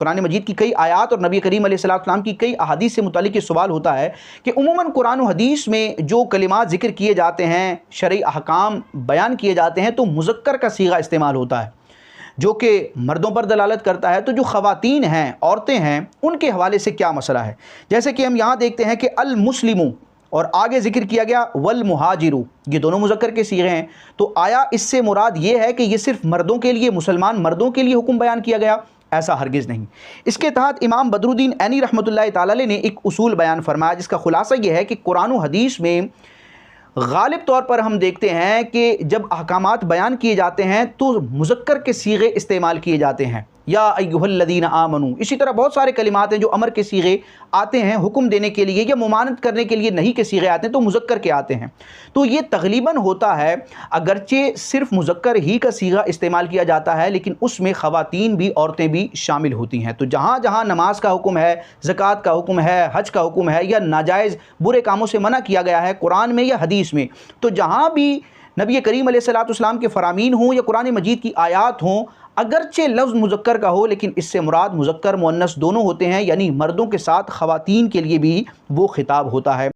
कुरान मजीद की कई आयात और नबी करीम अलैहिस्सलाम की कई अहादीस से मुतालिक ये सवाल होता है कि उमूमन कुरान और हदीस में जो कलिमात ज़िक्र किए जाते हैं, शरई अहकाम बयान किए जाते हैं, तो मुज़क्कर का सीगा इस्तेमाल होता है जो कि मर्दों पर दलालत करता है। तो जो ख़वातीन हैं, औरतें हैं, उनके हवाले से क्या मसला है? जैसे कि हम यहाँ देखते हैं कि अल मुस्लिमू और आगे ज़िक्र किया गया वल मुहाजिरू, ये दोनों मुज़क्कर के सीगे हैं। तो आया इससे मुराद ये है कि ये सिर्फ मर्दों के लिए, मुसलमान मर्दों के लिए हुक्म बयान किया गया? ऐसा हरगिज़ नहीं। इसके तहत इमाम बदरुद्दीन ऐनी रहमतुल्लाहि ताला अलैह ने एक उसूल बयान फरमाया जिसका खुलासा ये है कि कुरान और हदीस में गालिब तौर पर हम देखते हैं कि जब अहकामात बयान किए जाते हैं तो मुज़क्कर के सीगे इस्तेमाल किए जाते हैं, या अय्युहल्लज़ीना आमनू। इसी तरह बहुत सारे कलिमात हैं जो अमर के सीगे आते हैं हुक्म देने के लिए या मुमानत करने के लिए नहीं के सीगे आते हैं, तो मुज़क्कर के आते हैं। तो ये तगलीबन होता है, अगरचे सिर्फ मुज़क्कर ही का सीगा इस्तेमाल किया जाता है लेकिन उसमें ख़वातीन भी, औरतें भी शामिल होती हैं। तो जहाँ जहाँ नमाज का हुक्म है, ज़कात का हुक्म है, हज का हुक्म है, या नाजायज़ बुरे कामों से मना किया गया है कुरान में या हदीस में, तो जहाँ भी नबी करीम अलैहिस्सलाम के फ़रामीन हों या कुरान मजीद की आयात हों, अगरचे लफ्ज़ मुज़क्कर का हो लेकिन इससे मुराद मुज़क्कर मुअन्नस दोनों होते हैं, यानी मर्दों के साथ ख़वातीन के लिए भी वो खिताब होता है।